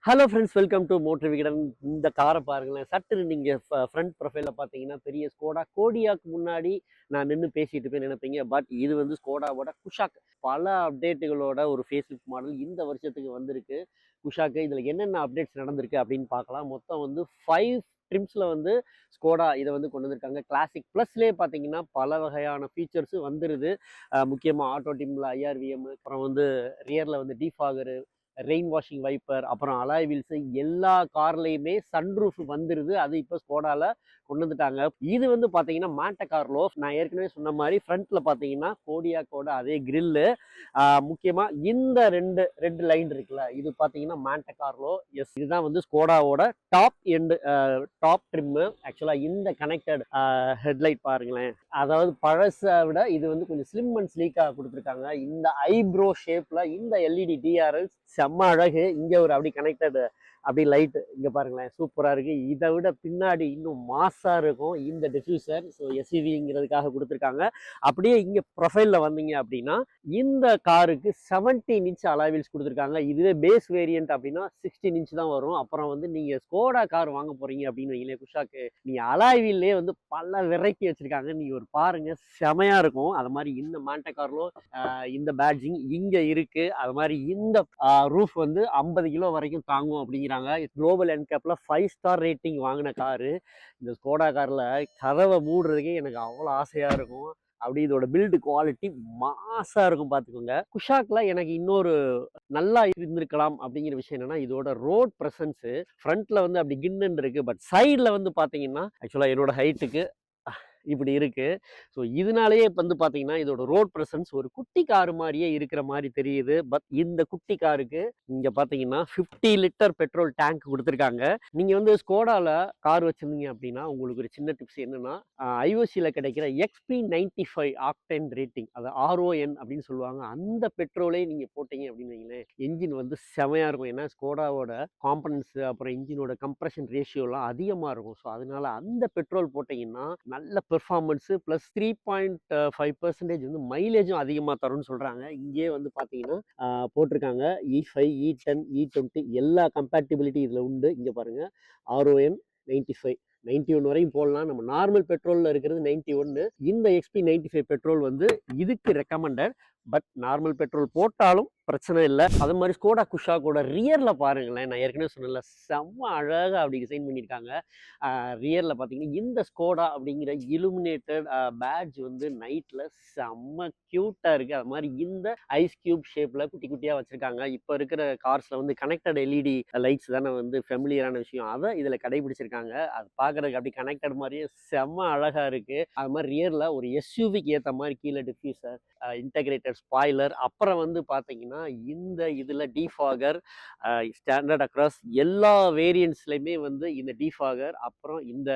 Hello friends, welcome to motor Vikatan. இந்த காரை பாருங்களேன். சட்டுன்னு நீங்கள் ஃப்ரண்ட் ப்ரொஃபைலில் பார்த்தீங்கன்னா பெரிய ஸ்கோடா கோடியாக்கு முன்னாடி நான் நின்று பேசிட்டு போய் நினைப்பீங்க. பட் இது வந்து ஸ்கோடாவோட குஷாக். பல அப்டேட்டுகளோட ஒரு ஃபேஸ்லிஃப்ட் மாடல் இந்த வருஷத்துக்கு வந்திருக்கு. குஷாக்கு இதில் என்னென்ன அப்டேட்ஸ் நடந்திருக்கு அப்படின்னு பார்க்கலாம். மொத்தம் வந்து 5 ட்ரிம்ஸில் வந்து ஸ்கோடா இதை வந்து கொண்டு வந்திருக்காங்க. கிளாசிக் ப்ளஸ்லேயே பார்த்தீங்கன்னா பல வகையான ஃபீச்சர்ஸு வந்துடுது. முக்கியமாக ஆட்டோ டிம்மில் ஐஆர்விஎம், அப்புறம் வந்து ரியரில் வந்து டிஃபாகரு, ரெயின் வாஷிங் வைப்பர், அப்புறம் அலாய் வீல்ஸு, எல்லா கார்லையுமே சன்ரூஃப் வந்துருது. அது இப்போ ஸ்கோடால கொண்டு வந்துட்டாங்க. இது வந்து பார்த்தீங்கன்னா மாண்டே கார்லோ. நான் ஏற்கனவே சொன்ன மாதிரி ஃப்ரண்ட்ல பார்த்தீங்கன்னா கோடியாக்கோட அதே கிரில்லு. முக்கியமாக இந்த ரெண்டு லைன் இருக்குல்ல, இது பார்த்தீங்கன்னா மாண்டே கார்லோ. எஸ், இதுதான் வந்து ஸ்கோடாவோட டாப் எண்டு டாப் ட்ரிம்மு. ஆக்சுவலாக இந்த கனெக்டட் ஹெட்லைட் பாருங்களேன். அதாவது பழசை விட இது வந்து கொஞ்சம் ஸ்லிம் அண்ட் ஸ்லீக்காக கொடுத்துருக்காங்க. இந்த ஐப்ரோ ஷேப்பில் இந்த எல்இடி டிஆர்எல் செம்ம அழகு. இங்கே ஒரு அப்படி கனெக்டட் அப்படி லைட்டு இங்கே பாருங்களேன், சூப்பராக இருக்குது. இதை விட பின்னாடி இன்னும் மாஸாக இருக்கும் இந்த டிஃப்யூசர். ஸோ எஸ்யூவிங்கிறதுக்காக கொடுத்துருக்காங்க. அப்படியே இங்கே ப்ரொஃபைலில் வந்தீங்க அப்படின்னா இந்த காருக்கு 17 இன்ச் அலாய் வீல்ஸ் கொடுத்துருக்காங்க. இதுவே பேஸ் வேரியன்ட் அப்படின்னா 16 இன்ச் தான் வரும். அப்புறம் வந்து நீங்கள் ஸ்கோடா கார் வாங்க போகிறீங்க அப்படின்னு வைங்களே, குஷாக்கு நீங்கள் அலாய் வீல்லே வந்து பல வெரைட்டி வச்சுருக்காங்க. நீங்கள் ஒரு பாருங்கள், செமையாக இருக்கும். அது மாதிரி இந்த மாண்டே கார்லோ இந்த பேட்ஜிங் இங்கே இருக்குது. அது மாதிரி இந்த ரூஃப் வந்து 50 கிலோ வரைக்கும் தாங்கும் அப்படிங்கிறாங்க. குளோபல் என்கேப்ல 5 ஸ்டார் ரேட்டிங் வாங்கின காரு. இந்த ஸ்கோடா கார்ல கதவை மூடுறதுக்கே எனக்கு அவ்வளோ ஆசையா இருக்கும். அப்படி இதோட பில்டு குவாலிட்டி மாசா இருக்கும் பார்த்துக்கோங்க. குஷாக்ல எனக்கு இன்னொரு நல்லா இருந்திருக்கலாம் அப்படிங்கிற விஷயம் என்னன்னா, இதோட ரோட் பிரசன்ஸ். ஃப்ரண்ட்ல வந்து அப்படி கின்னு இருக்கு, பட் சைடில் வந்து பார்த்தீங்கன்னா ஆக்சுவலாக என்னோட ஹைட்டுக்கு இப்படி இருக்கு. ஸோ இதனாலேயே இப்போ வந்து பார்த்தீங்கன்னா இதோட ரோட் ப்ரெசன்ஸ் ஒரு குட்டி காரு மாதிரியே இருக்கிற மாதிரி தெரியுது. பட் இந்த குட்டி காருக்கு இங்கே பார்த்தீங்கன்னா 50 லிட்டர் பெட்ரோல் டேங்க் கொடுத்துருக்காங்க. நீங்கள் வந்து ஸ்கோடாவில் கார் வச்சுருந்தீங்க அப்படின்னா உங்களுக்கு ஒரு சின்ன டிப்ஸ் என்னன்னா, ஐஓசியில் கிடைக்கிற XP95 ஆக்டேன் ரேட்டிங், அது RON அப்படின்னு சொல்லுவாங்க. அந்த பெட்ரோலே நீங்கள் போட்டீங்க அப்படின்னு வைங்களேன், என்ஜின் வந்து செமையாக இருக்கும். ஏன்னா ஸ்கோடாவோட காம்பனன்ட்ஸு அப்புறம் இன்ஜினோட கம்ப்ரஷன் ரேஷியோலாம் அதிகமாக இருக்கும். ஸோ அதனால அந்த பெட்ரோல் போட்டிங்கன்னா நல்ல பெர்ஃபார்மன்ஸு ப்ளஸ் 3.5% வந்து மைலேஜும் அதிகமாக தரும்னு சொல்கிறாங்க. இங்கே வந்து பார்த்தீங்கன்னா போட்டிருக்காங்க E5, E10, E20 எல்லா கம்பேட்டிபிலிட்டி இதில் உண்டு. இங்கே பாருங்கள், RON 95, 91 வரையும் போடலாம். நம்ம நார்மல் பெட்ரோலில் இருக்கிறது 91. இந்த XP95 பெட்ரோல் வந்து இதுக்கு ரெக்கமெண்டட். பட் நார்மல் பெட்ரோல் போட்டாலும் பிரச்சனை இல்லை. அது மாதிரி ஸ்கோடா குஷாக்கோட ரியரில் பாருங்களேன், நான் ஏற்கனவே சொன்னல செம்ம அழகாக அப்படி டிசைன் பண்ணியிருக்காங்க. ரியரில் பார்த்தீங்கன்னா இந்த ஸ்கோடா அப்படிங்கிற இலுமினேட்டட் பேட்ஜ் வந்து நைட்டில் செம்ம க்யூட்டாக இருக்குது. அது மாதிரி இந்த ஐஸ் கியூப் ஷேப்பில் குட்டி குட்டியாக வச்சுருக்காங்க. இப்போ இருக்கிற கார்ஸில் வந்து கனெக்டட் எல்இடி லைட்ஸ் தானே வந்து ஃபெமிலியரான விஷயம், அதை இதில் கடைபிடிச்சிருக்காங்க. அது பார்க்குறதுக்கு அப்படி கனெக்டட் மாதிரியே செம்ம அழகாக இருக்குது. அது மாதிரி ரியரில் ஒரு எஸ்யூவிக்கு ஏற்ற மாதிரி கீழே டிஃப்யூசர், இன்டகிரேட்டட் ஸ்பாய்லர், அப்புறம் வந்து பார்த்தீங்கன்னா இந்த இதில் டிஃபாகர் ஸ்டாண்டர்ட் அக்ராஸ் எல்லா வேரியன்ட்ஸ்லையுமே வந்து இந்த டிஃபாகர் அப்புறம் இந்த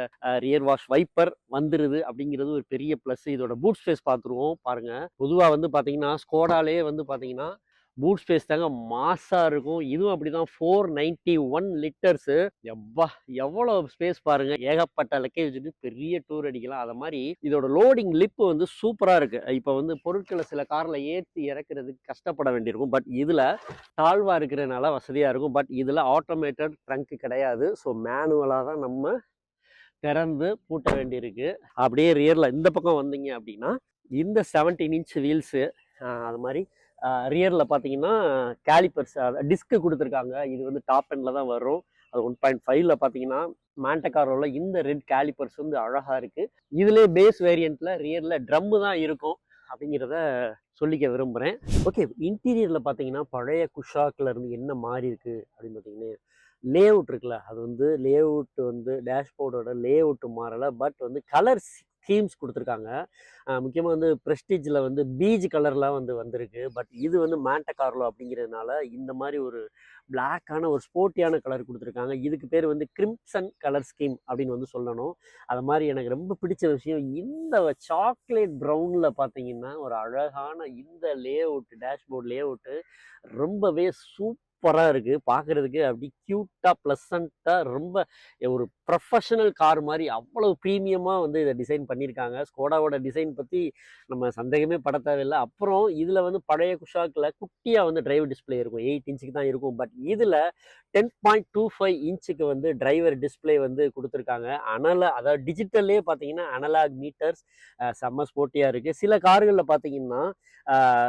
ரியர் வாஷ் வைப்பர் வந்துருது அப்படிங்கிறது ஒரு பெரிய ப்ளஸ். இதோட பூட் ஸ்பேஸ் பார்த்துருவோம் பாருங்க. பொதுவாக வந்து பார்த்தீங்கன்னா ஸ்கோடாலே வந்து பார்த்தீங்கன்னா பூட் ஸ்பேஸ் தாங்க மாஸா இருக்கும். இதுவும் அப்படிதான். 491 லிட்டர்ஸு. எவ்வா எவ்வளோ ஸ்பேஸ் பாருங்க. ஏகப்பட்ட லக்கேஜ் வச்சுட்டு பெரிய டூர் அடிக்கலாம். அதை மாதிரி இதோட லோடிங் லிப் வந்து சூப்பராக இருக்கு. இப்போ வந்து பொருட்களை சில காரில் ஏற்றி இறக்குறதுக்கு கஷ்டப்பட வேண்டியிருக்கும். பட் இதில் தாழ்வாக இருக்கிறதுனால வசதியாக இருக்கும். பட் இதில் ஆட்டோமேட்டட் ட்ரங்க் கிடையாது. ஸோ மேனுவலாக தான் நம்ம திறந்து பூட்ட வேண்டியிருக்கு. அப்படியே ரியரில் இந்த பக்கம் வந்தீங்க அப்படின்னா இந்த 17 இன்ச் வீல்ஸு, அது மாதிரி ரியரில் பார்த்தீங்கன்னா கேலிப்பர்ஸ் டிஸ்க்கு கொடுத்துருக்காங்க. இது வந்து டாப் எண்டில் தான் வரும். அது 1.5ல பார்த்தீங்கன்னா மாண்டே கார்லோல இந்த ரெட் கேலிப்பர்ஸ் வந்து அழகாக இருக்குது. இதுலேயே பேஸ் வேரியண்ட்டில் ரியரில் ட்ரம்மு தான் இருக்கும் அப்படிங்கிறத சொல்லிக்க விரும்புகிறேன். ஓகே, இன்டீரியரில் பார்த்தீங்கன்னா பழைய குஷாக்கில் இருந்து என்ன மாறி இருக்குது அப்படின்னு பார்த்தீங்கன்னா, லே அவுட் இருக்குல்ல, அது வந்து லே அவுட் வந்து டேஷ்போர்டோட லே அவுட் மாறலை. பட் வந்து கலர் ஸ்கீம்ஸ் கொடுத்துருக்காங்க. முக்கியமாக வந்து ப்ரெஸ்டீஜில் வந்து பீச் கலர்லாம் வந்து வந்திருக்கு. பட் இது வந்து மாண்டே கார்லோ அப்படிங்கிறதுனால இந்த மாதிரி ஒரு பிளாக்கான ஒரு ஸ்போர்ட்டியான கலர் கொடுத்துருக்காங்க. இதுக்கு பேர் வந்து கிரிம்சன் கலர் ஸ்கீம் அப்படின்னு வந்து சொல்லணும். அது மாதிரி எனக்கு ரொம்ப பிடிச்ச விஷயம் இந்த சாக்லேட் ப்ரௌனில் பார்த்தீங்கன்னா ஒரு அழகான இந்த லே அவுட், டேஷ்போர்ட் லே அவுட்டு ரொம்பவே சூப்பர் சூப்பராக இருக்குது. பார்க்குறதுக்கு அப்படி க்யூட்டாக ப்ளசண்ட்டாக ரொம்ப ஒரு ப்ரொஃபஷனல் கார் மாதிரி அவ்வளோ ப்ரீமியமாக வந்து இதை டிசைன் பண்ணியிருக்காங்க. ஸ்கோடாவோட டிசைன் பற்றி நம்ம சந்தேகமே பட தேவையில்லை. அப்புறம் இதில் வந்து பழைய குஷாக்கில் குட்டியாக வந்து டிரைவர் டிஸ்பிளே இருக்கும், 8 இன்ச்சுக்கு தான் இருக்கும். பட் இதில் 10.25 இன்ச்சுக்கு வந்து டிரைவர் டிஸ்பிளே வந்து கொடுத்துருக்காங்க. அதாவது டிஜிட்டல்லே பார்த்தீங்கன்னா அனலாக் மீட்டர்ஸ் செம்ம ஸ்போர்ட்டியாக இருக்குது. சில கார்களில் பார்த்தீங்கன்னா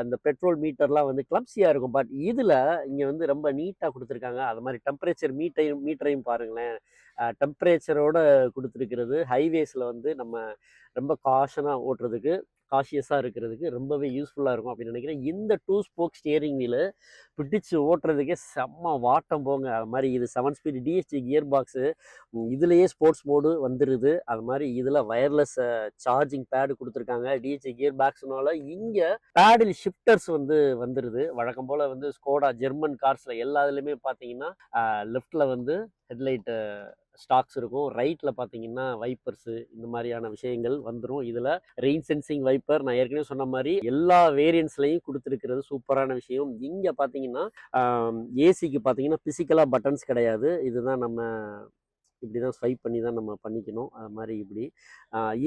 இந்த பெட்ரோல் மீட்டர்லாம் வந்து கிளப்ஸியாக இருக்கும். பட் இதில் இங்கே வந்து ரொம்ப நீட்டாக கொடுத்துருக்காங்க. அது மாதிரி டெம்பரேச்சர் மீட்டரையும் பாருங்களேன், டெம்பரேச்சரோட கொடுத்துருக்கிறது. ஹைவேஸில் வந்து நம்ம ரொம்ப காஷியஸாக இருக்கிறதுக்கு ரொம்பவே யூஸ்ஃபுல்லாக இருக்கும் அப்படின்னு நினைக்கிறேன். இந்த 2 ஸ்போக் ஸ்டியரிங் வீலு பிடிச்சு ஓட்டுறதுக்கே செம்ம வாட்டம் போங்க. அது மாதிரி இது 7 ஸ்பீடு டிஎஸ்டி கியர் பாக்ஸு, இதுலேயே ஸ்போர்ட்ஸ் மோடு வந்துடுது. அது மாதிரி இதில் வயர்லெஸ் சார்ஜிங் பேடு கொடுத்துருக்காங்க. டிஎஸ்டி கியர் பாக்ஸ்னால இங்கே பேடில் ஷிஃப்டர்ஸ் வந்து வந்துடுது. வழக்கம் போல் வந்து ஸ்கோடா ஜெர்மன் கார்ஸில் எல்லாத்துலேயுமே பார்த்தீங்கன்னா லெஃப்டில் வந்து ஹெட்லைட்டு ஸ்டாக்ஸ் இருக்கும், ரைட்டில் பார்த்தீங்கன்னா வைப்பர்ஸு, இந்த மாதிரியான விஷயங்கள் வந்துடும். இதில் ரெயின் சென்சிங் வைப்பர் நான் ஏற்கனவே சொன்ன மாதிரி எல்லா வேரியன்ட்ஸ்லையும் கொடுத்துருக்கிறது சூப்பரான விஷயம். இங்கே பார்த்தீங்கன்னா ஏசிக்கு பார்த்தீங்கன்னா ஃபிசிக்கலாக பட்டன்ஸ் கிடையாது. இதுதான் நம்ம இப்படி தான் ஸ்வைப் பண்ணி தான் நம்ம பண்ணிக்கணும். அது மாதிரி இப்படி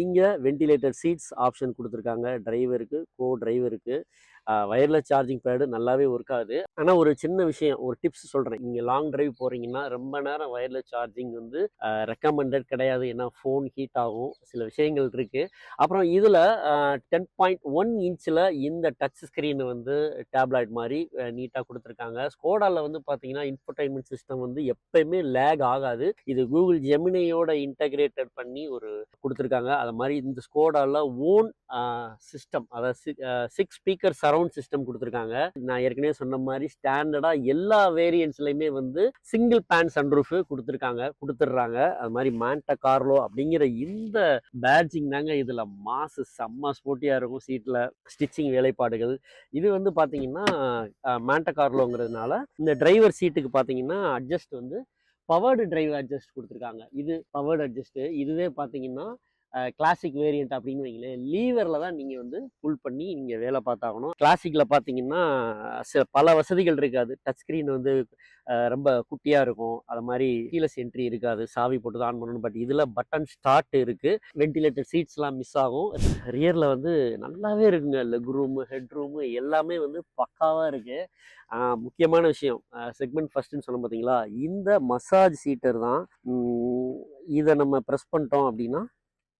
இங்கே வென்டிலேட்டர் சீட்ஸ் ஆப்ஷன் கொடுத்துருக்காங்க. டிரைவருக்கு, டிரைவருக்கு வயர்லெஸ் சார்ஜிங் பேடு நல்லாவே ஒர்க் ஆகுது. ஆனால் ஒரு சின்ன விஷயம், ஒரு டிப்ஸ் சொல்கிறேன். நீங்கள் லாங் டிரைவ் போகிறீங்கன்னா ரொம்ப நேரம் வயர்லெஸ் சார்ஜிங் வந்து ரெக்கமெண்டட் கிடையாது. ஏன்னா ஃபோன் ஹீட் ஆகும், சில விஷயங்கள் இருக்குது. அப்புறம் இதில் 10.1 இன்ச்சில் இந்த டச் ஸ்க்ரீன் வந்து டேப்லெட் மாதிரி நீட்டாக கொடுத்துருக்காங்க. ஸ்கோடாவில் வந்து பார்த்தீங்கன்னா இன்ஃபர்டைன்மெண்ட் சிஸ்டம் வந்து எப்பயுமே லேக் ஆகாது. இது கூகுள் ஜெமினியோட இன்டகிரேட்டட் பண்ணி ஒரு கொடுத்துருக்காங்க. அது மாதிரி இந்த ஸ்கோடாவில் ஓன் சிஸ்டம், அதாவது 6 ஸ்பீக்கர் சரவுண்ட் சிஸ்டம் கொடுத்துருக்காங்க. நான் ஏற்கனவே சொன்ன மாதிரி ஸ்டாண்டர்டாக எல்லா வேரியன்ட்ஸ்லையுமே வந்து சிங்கிள் பேன் சன்ரூஃப் கொடுத்துட்றாங்க. அது மாதிரி மாண்டா கார்லோ அப்படிங்கிற இந்த பேட்ஜிங் தாங்க இதில் மாசு செம்ம ஸ்போர்ட்டியாக இருக்கும். சீட்டில் ஸ்டிச்சிங் வேலைப்பாடுகள் இது வந்து பார்த்தீங்கன்னா மாண்டா கார்லோங்கிறதுனால இந்த டிரைவர் சீட்டுக்கு பார்த்தீங்கன்னா அட்ஜஸ்ட் வந்து பவர்டு டிரைவ் அட்ஜஸ்ட் கொடுத்துருக்காங்க. இது பவர்டு அட்ஜஸ்ட்டு. இதுவே பார்த்தீங்கன்னா கிளாசிக் வேரியண்ட் அப்படின்னு வைங்களேன், லீவரில் தான் நீங்கள் வந்து புல் பண்ணி நீங்கள் வேலை பார்த்தாகணும். கிளாசிக்கில் பார்த்தீங்கன்னா பல வசதிகள் இருக்காது. டச் ஸ்க்ரீன் வந்து ரொம்ப குட்டியாக இருக்கும். அது மாதிரி கீலெஸ் என்ட்ரி இருக்காது, சாவி போட்டு தான் ஆன் பண்ணணும். பட் இதில் பட்டன் ஸ்டார்ட் இருக்குது. வென்டிலேட்டர் சீட்ஸ்லாம் மிஸ் ஆகும். ரியரில் வந்து நல்லாவே இருக்குங்க. லெக் ரூமு, ஹெட் ரூமு எல்லாமே வந்து பக்காவாக இருக்குது. முக்கியமான விஷயம், செக்மெண்ட் ஃபர்ஸ்ட்னு சொன்னோம் பார்த்தீங்களா, இந்த மசாஜ் சீட்டர் தான். இதை நம்ம ப்ரெஸ் பண்ணிட்டோம் அப்படின்னா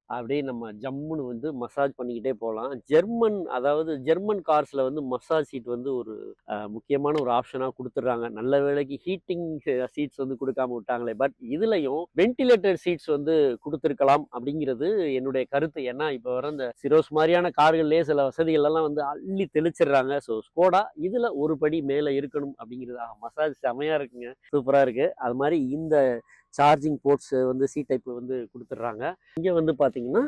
அப்படியே நம்ம ஜம்முன்னு வந்து மசாஜ் பண்ணிக்கிட்டே போகலாம். ஜெர்மன் கார்ஸில் வந்து மசாஜ் சீட் வந்து ஒரு முக்கியமான ஒரு ஆப்ஷனாக கொடுத்துட்றாங்க. நல்ல வேளைக்கு ஹீட்டிங் சீட்ஸ் வந்து கொடுக்காம விட்டாங்களே. பட் இதுலையும் வென்டிலேட்டர் சீட்ஸ் வந்து கொடுத்துருக்கலாம் அப்படிங்கிறது என்னுடைய கருத்து. ஏன்னா இப்போ வர இந்த சிரோஸ் மாதிரியான கார்கள்லேயே சில வசதிகளெல்லாம் வந்து அள்ளி தெளிச்சிடுறாங்க. ஸோ ஸ்கோடா இதில் ஒரு படி மேலே இருக்கணும் அப்படிங்கிறது. மசாஜ் செமையாக இருக்குங்க, சூப்பராக இருக்குது. அது மாதிரி இந்த சார்ஜிங் போர்ட்ஸ் வந்து சி டைப் வந்து கொடுத்துட்றாங்க. இங்கே வந்து பார்த்தீங்கன்னா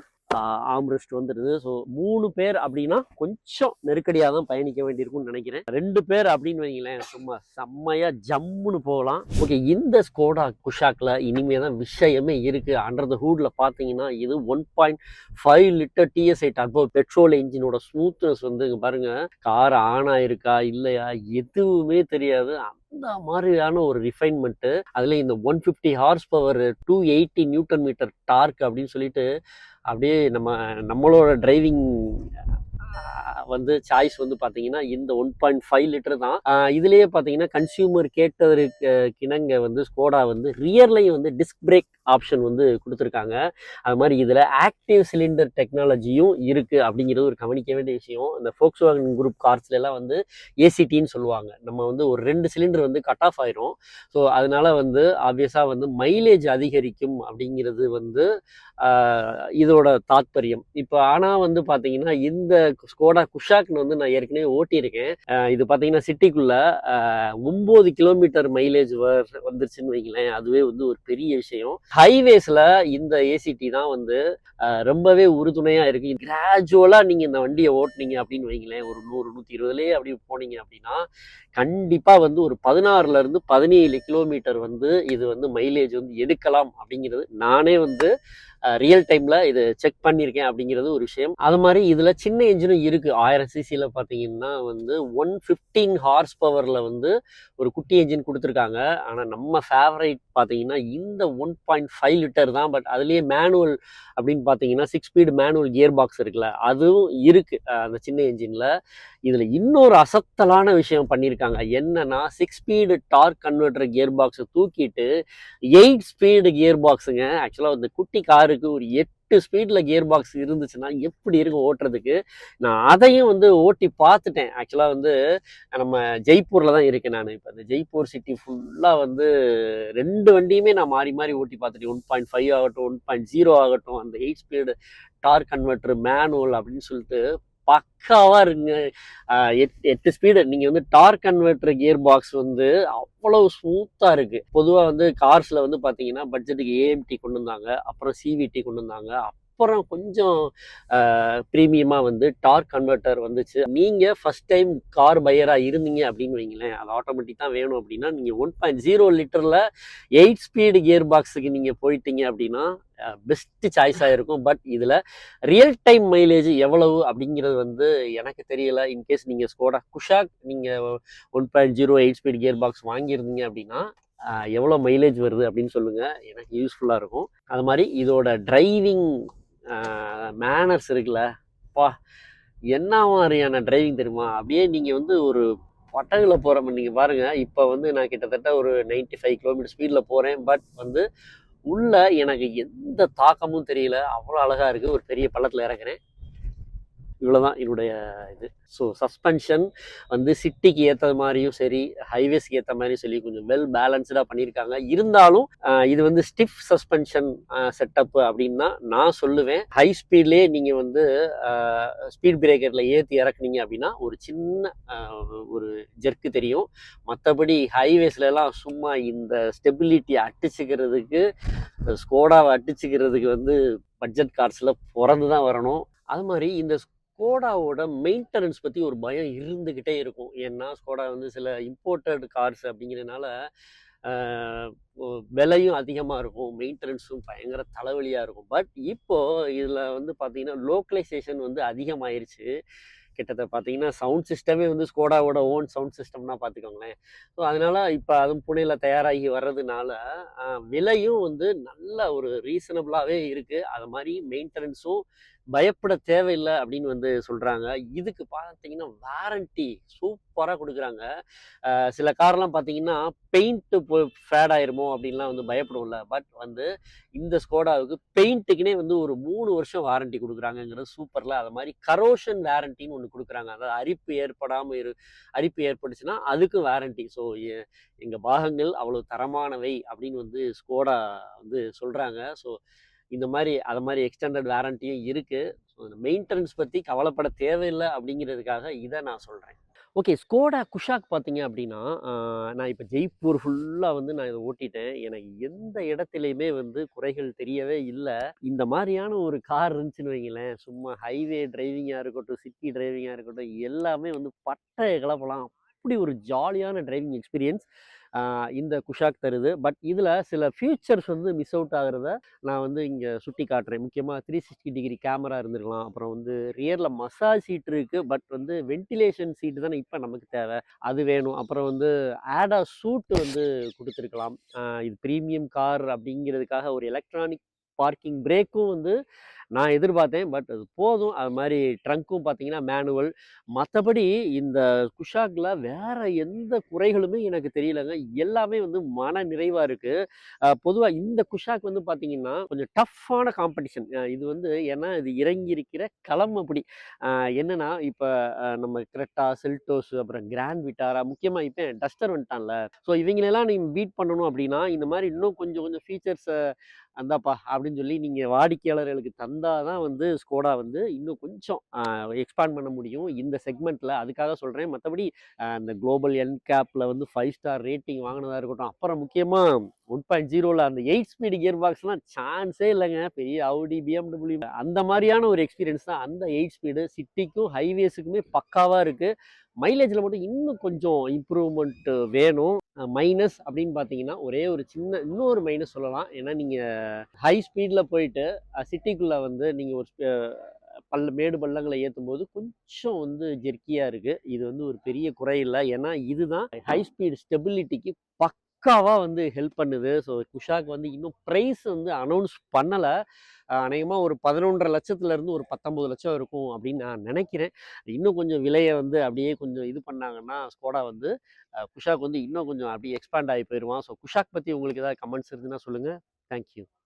ஆம்ரெஸ்ட் வந்துடுது. ஸோ 3 பேர் அப்படின்னா கொஞ்சம் நெருக்கடியாக தான் பயணிக்க வேண்டியிருக்கும்னு நினைக்கிறேன். 2 பேர் அப்படின்னு வைங்களேன், சும்மா செம்மையாக ஜம்முன்னு போகலாம். ஓகே, இந்த ஸ்கோடா குஷாக்கில் இனிமே தான் விஷயமே இருக்குது. அண்டர் த ஹூடில் பார்த்தீங்கன்னா இது 1.5 லிட்டர் TSI டர்போ பெட்ரோல் என்ஜினோட ஸ்மூத்னஸ் வந்து இங்கே பாருங்கள், கார் ஆன் ஆயிருக்கா இல்லையா எதுவுமே தெரியாது. அந்த மாதிரியான ஒரு ரிஃபைன்மெண்ட்டு. அதில் இந்த 150 horse power 280 newton metre torque அப்படின்னு சொல்லிட்டு அப்படியே நம்மளோட டிரைவிங் வந்து சாய்ஸ் வந்து பார்த்தீங்கன்னா இந்த 1.5 லிட்டர் தான். இதுலேயே பார்த்தீங்கன்னா கன்சியூமர் கேட்டதற்கு கிணங்க வந்து ஸ்கோடா வந்து ரியர்லையும் வந்து டிஸ்க் பிரேக் ஆப்ஷன் வந்து கொடுத்துருக்காங்க. அது மாதிரி இதில் ஆக்டிவ் சிலிண்டர் டெக்னாலஜியும் இருக்குது அப்படிங்கிறது ஒரு கவனிக்க வேண்டிய விஷயம். இந்த ஃபோக்ஸ்வாகன் குரூப் கார்ஸ்லாம் வந்து ஏசிடின்னு சொல்லுவாங்க. நம்ம வந்து ஒரு 2 சிலிண்டர் வந்து கட் ஆஃப் ஆயிரும். ஸோ அதனால வந்து ஆப்வியஸாக வந்து மைலேஜ் அதிகரிக்கும் அப்படிங்கிறது வந்து இதோட தாத்பரியம். இப்போ ஆனால் வந்து பார்த்தீங்கன்னா இந்த ஸ்கோடா குஷாக்னு வந்து நான் ஏற்கனவே ஓட்டியிருக்கேன். இது பார்த்தீங்கன்னா சிட்டிக்குள்ள 9 கிலோமீட்டர் மைலேஜ் வந்துருச்சுன்னு வைங்களேன், அதுவே வந்து ஒரு பெரிய விஷயம். ஹைவேஸில் இந்த ஏசிடி தான் வந்து ரொம்பவே உறுதுணையாக இருக்குது. கிராஜுவலாக நீங்கள் இந்த வண்டியை ஓட்டினீங்க அப்படின்னு வைங்களேன், ஒரு 100-120லேயே அப்படி போனீங்க அப்படின்னா கண்டிப்பாக வந்து ஒரு 16லேருந்து 17 கிலோமீட்டர் வந்து இது வந்து மைலேஜ் வந்து எடுக்கலாம் அப்படிங்கிறது நானே வந்து ரியல் டைமில் இது செக் பண்ணியிருக்கேன் அப்படிங்கிறது ஒரு விஷயம். அது மாதிரி இதில் சின்ன என்ஜினும் இருக்குது. 1000 சிசியில் பார்த்தீங்கன்னா வந்து 115 ஹார்ஸ் பவரில் வந்து ஒரு குட்டி என்ஜின் கொடுத்துருக்காங்க. ஆனால் நம்ம ஃபேவரைட் பார்த்தீங்கன்னா இந்த 1.5 லிட்டர் தான். பட் அதுலேயே மேனுவல் அப்படின்னு பார்த்தீங்கன்னா 6 ஸ்பீடு மேனுவல் கியர் பாக்ஸ் இருக்குல்ல, அதுவும் இருக்குது அந்த சின்ன என்ஜினில். இதில் இன்னொரு அசத்தலான விஷயம் பண்ணியிருக்காங்க. என்னன்னா 6 ஸ்பீடு டார்க் கன்வெர்ட்டர் கியர் பாக்ஸை தூக்கிட்டு 8 ஸ்பீடு கியர் பாக்ஸுங்க. ஆக்சுவலாக இந்த குட்டி காருக்கு ஒரு 8 ஸ்பீடில் கியர் பாக்ஸ் இருந்துச்சுன்னா எப்படி இருக்கும் ஓட்டுறதுக்கு. நான் அதையும் வந்து ஓட்டி பார்த்துட்டேன். ஆக்சுவலாக வந்து நம்ம ஜெய்ப்பூரில் தான் இருக்கேன் நான். இப்போ இந்த ஜெய்ப்பூர் சிட்டி ஃபுல்லாக வந்து 2 வண்டியுமே நான் மாறி மாறி ஓட்டி பார்த்துட்டேன். 1.5 ஆகட்டும், 1.0 ஆகட்டும், அந்த 8 ஸ்பீடு டார்க் கன்வெர்ட்டர் மேனுவல் அப்படின்னு சொல்லிட்டு பக்காவா இருக்குங்க. 8 ஸ்பீடு நீங்கள் வந்து டார்க் கன்வெர்ட்டர் கியர் பாக்ஸ் வந்து அவ்வளவு ஸ்மூத்தாக இருக்குது. பொதுவாக வந்து கார்ஸில் வந்து பார்த்தீங்கன்னா பட்ஜெட்டுக்கு ஏஎம்டி கொண்டு வந்தாங்க, அப்புறம் சிவிடி கொண்டு வந்தாங்க, அப்புறம் கொஞ்சம் ப்ரீமியமாக வந்து டார்க் கன்வெர்ட்டர் வந்துச்சு. நீங்கள் ஃபஸ்ட் டைம் கார் பையராக இருந்தீங்க அப்படின்னு வைங்களேன், அது ஆட்டோமேட்டிக் தான் வேணும் அப்படின்னா நீங்கள் 1.0 லிட்டரில் 8 ஸ்பீடு கியர் பாக்ஸுக்கு நீங்கள் போயிட்டீங்க அப்படின்னா பெஸ்ட் சாய்ஸாக இருக்கும். பட் இதில் ரியல் டைம் மைலேஜ் எவ்வளவு அப்படிங்கிறது வந்து எனக்கு தெரியல. இன்கேஸ் நீங்கள் ஸ்கோடா குஷாக் நீங்கள் 1.0 8 ஸ்பீட் கியர் பாக்ஸ் வாங்கியிருந்தீங்க அப்படின்னா எவ்வளோ மைலேஜ் வருது அப்படின்னு சொல்லுங்கள், எனக்கு யூஸ்ஃபுல்லாக இருக்கும். அது மாதிரி இதோட டிரைவிங் மேனர்ஸ் இருக்குல்ல, பா என்ன மாதிரியான டிரைவிங் தெரியுமா? அப்படியே நீங்கள் வந்து ஒரு பட்டகில் போகிற மாதிரி நீங்கள் பாருங்கள். இப்போ வந்து நான் கிட்டத்தட்ட ஒரு 95 கிலோமீட்டர் ஸ்பீடில் போகிறேன். பட் வந்து உள்ள எனக்கு எந்த தாக்கமும் தெரியல. அவ்வளோ அழகாக இருக்குது. ஒரு பெரிய பள்ளத்தில் இறக்குறேன். இவ்வளோதான் என்னுடைய இது. ஸோ சஸ்பென்ஷன் வந்து சிட்டிக்கு ஏற்ற மாதிரியும் சரி, ஹைவேஸ்க்கு ஏற்ற மாதிரியும் சரி கொஞ்சம் வெல் பேலன்ஸ்டாக பண்ணியிருக்காங்க. இருந்தாலும் இது வந்து ஸ்டிஃப் சஸ்பென்ஷன் செட்டப்பு அப்படின்னு தான் நான் சொல்லுவேன். ஹை ஸ்பீட்லேயே நீங்கள் வந்து ஸ்பீட் பிரேக்கரில் ஏற்றி இறக்குனீங்க அப்படின்னா ஒரு சின்ன ஒரு ஜெர்க்கு தெரியும். மற்றபடி ஹைவேஸ்லாம் சும்மா இந்த ஸ்டெபிலிட்டி அடிச்சுக்கிறதுக்கு, ஸ்கோடாவை அடிச்சுக்கிறதுக்கு வந்து பட்ஜெட் கார்ஸில் பிறந்து தான் வரணும். அது மாதிரி இந்த ஸ்கோடாவோட மெயின்டெனன்ஸ் பற்றி ஒரு பயம் இருந்துக்கிட்டே இருக்கும். ஏன்னா ஸ்கோடா வந்து சில இம்போர்ட்டட் கார்ஸ் அப்படிங்கிறதுனால விலையும் அதிகமாக இருக்கும், மெயின்டெனன்ஸும் பயங்கர தலைவலியாக இருக்கும். பட் இப்போது இதில் வந்து பார்த்திங்கன்னா லோக்கலைசேஷன் வந்து அதிகமாயிருச்சு. கிட்டத்தட்ட பார்த்தீங்கன்னா சவுண்ட் சிஸ்டமே வந்து ஸ்கோடாவோட ஓன் சவுண்ட் சிஸ்டம்னா பார்த்துக்கோங்களேன். ஸோ அதனால் இப்போ அதுவும் புனேயில் தயாராகி வர்றதுனால விலையும் வந்து நல்ல ஒரு ரீசனபிளாகவே இருக்குது. அது மாதிரி மெயின்டெனன்ஸும் பயப்பட தேவையில்லை அப்படின்னு வந்து சொல்கிறாங்க. இதுக்கு பார்த்தீங்கன்னா வாரண்டி சூப்பராக கொடுக்குறாங்க. சில கார்லாம் பார்த்தீங்கன்னா பெயிண்ட்டு ஃபேட் ஆயிருமோ அப்படின்லாம் வந்து பயப்படும்ல. பட் வந்து இந்த ஸ்கோடாவுக்கு பெயிண்ட்டுக்குனே வந்து ஒரு 3 வருஷம் வாரண்டி கொடுக்குறாங்கங்கிறது சூப்பரில். அது மாதிரி கரோஷன் வாரண்டின்னு ஒன்று கொடுக்குறாங்க. அதாவது அரிப்பு ஏற்பட்டுச்சுன்னா அதுக்கும் வாரண்டி. ஸோ எங்கள் பாகங்கள் அவ்வளோ தரமானவை அப்படின்னு வந்து ஸ்கோடா வந்து சொல்கிறாங்க. ஸோ இந்த மாதிரி அது மாதிரி எக்ஸ்டெண்டட் வாரண்டியும் இருக்குது. ஸோ இந்த மெயின்டெனன்ஸ் பற்றி கவலைப்பட தேவையில்லை அப்படிங்கிறதுக்காக இதை நான் சொல்கிறேன். ஓகே, ஸ்கோடா குஷாக் பார்த்தீங்க அப்படின்னா நான் இப்போ ஜெய்ப்பூர் ஃபுல்லாக வந்து நான் இதை ஓட்டிட்டேன். எனக்கு எந்த இடத்துலையுமே வந்து குறைகள் தெரியவே இல்லை. இந்த மாதிரியான ஒரு கார் இருந்துச்சுன்னு வைங்களேன், சும்மா ஹைவே டிரைவிங்காக இருக்கட்டும், சிட்டி டிரைவிங்காக இருக்கட்டும், எல்லாமே வந்து பட்டைய கிளப்பலாம். அப்படி ஒரு ஜாலியான டிரைவிங் எக்ஸ்பீரியன்ஸ் இந்த குஷாக் தருது. பட் இதில் சில ஃபியூச்சர்ஸ் வந்து மிஸ் அவுட் ஆகிறத நான் வந்து இங்கே சுட்டி காட்டுறேன். முக்கியமாக 360 டிகிரி கேமரா இருந்திருக்கலாம். அப்புறம் வந்து ரியரில் மசாஜ் சீட் இருக்குது. பட் வந்து வென்டிலேஷன் சீட்டு தானே இப்போ நமக்கு தேவை, அது வேணும். அப்புறம் வந்து ஆடா சூட் வந்து கொடுத்துருக்கலாம். இது ப்ரீமியம் கார் அப்படிங்கிறதுக்காக ஒரு எலக்ட்ரானிக் பார்க்கிங் பிரேக்கும் வந்து நான் எதிர்பார்த்தேன். பட் அது போதும். அது மாதிரி ட்ரங்க்கும் பார்த்தீங்கன்னா மேனுவல். மற்றபடி இந்த குஷாக்கில் வேறு எந்த குறைகளுமே எனக்கு தெரியலங்க. எல்லாமே வந்து மன நிறைவாக இருக்குது. பொதுவாக இந்த குஷாக் வந்து பார்த்தீங்கன்னா கொஞ்சம் டஃப்பான காம்படிஷன். இது வந்து ஏன்னா இது இறங்கி இருக்கிற களம் அப்படி. என்னென்னா இப்போ நம்ம கிரெட்டா, செல்டோஸ், அப்புறம் கிராண்ட் விட்டாரா, முக்கியமாக இப்போ டஸ்டர் வந்துட்டான்ல. ஸோ இவங்களெல்லாம் நீங்கள் பீட் பண்ணணும் அப்படின்னா இந்த மாதிரி இன்னும் கொஞ்சம் கொஞ்சம் ஃபீச்சர்ஸை அந்தாப்பா அப்படின்னு சொல்லி நீங்கள் வாடிக்கையாளர்களுக்கு தந்தால் தான் வந்து ஸ்கோடா வந்து இன்னும் கொஞ்சம் எக்ஸ்பேண்ட் பண்ண முடியும் இந்த செக்மெண்ட்டில். அதுக்காக சொல்கிறேன். மற்றபடி அந்த குளோபல் என்கேப்பில் வந்து 5 ஸ்டார் ரேட்டிங் வாங்கினதாக இருக்கட்டும், அப்புறம் முக்கியமாக 1.0ல் அந்த 8 ஸ்பீடு கியர் பாக்ஸ்லாம் சான்ஸே இல்லைங்க. பெரிய அவுடி, BMW அந்த மாதிரியான ஒரு எக்ஸ்பீரியன்ஸ் தான் அந்த 8 ஸ்பீடு. சிட்டிக்கும் ஹைவேஸுக்குமே பக்காவாக இருக்குது. மைலேஜில் மட்டும் இன்னும் கொஞ்சம் இம்ப்ரூவ்மெண்ட் வேணும். மைனஸ் அப்படின்னு பார்த்தீங்கன்னா ஒரே ஒரு சின்ன இன்னொரு மைனஸ் சொல்லலாம். ஏன்னா நீங்கள் ஹை ஸ்பீடில் போயிட்டு சிட்டிக்குள்ளே வந்து நீங்கள் ஒரு மேடு பள்ளங்களை ஏற்றும் போது கொஞ்சம் வந்து ஜெர்க்கியாக இருக்குது. இது வந்து ஒரு பெரிய குறை இல்லை. ஏன்னா இதுதான் ஹை ஸ்பீட் ஸ்டெபிலிட்டிக்கு பக்காவாக வந்து ஹெல்ப் பண்ணுது. ஸோ குஷாக் வந்து இன்னும் ப்ரைஸ் வந்து அனௌன்ஸ் பண்ணலை. அநேகமாக ஒரு 11,5 லட்சத்துலேருந்து ஒரு 19 லட்சம் இருக்கும் அப்படின்னு நான் நினைக்கிறேன். இன்னும் கொஞ்சம் விலையை வந்து அப்படியே கொஞ்சம் இது பண்ணாங்கன்னா ஸ்கோடா வந்து குஷாக் வந்து இன்னும் கொஞ்சம் அப்படியே எக்ஸ்பேண்ட் ஆகி போயிடுவான். ஸோ குஷாக் பற்றி உங்களுக்கு ஏதாவது கமெண்ட்ஸ் இருந்துன்னா சொல்லுங்கள். தேங்க்யூ.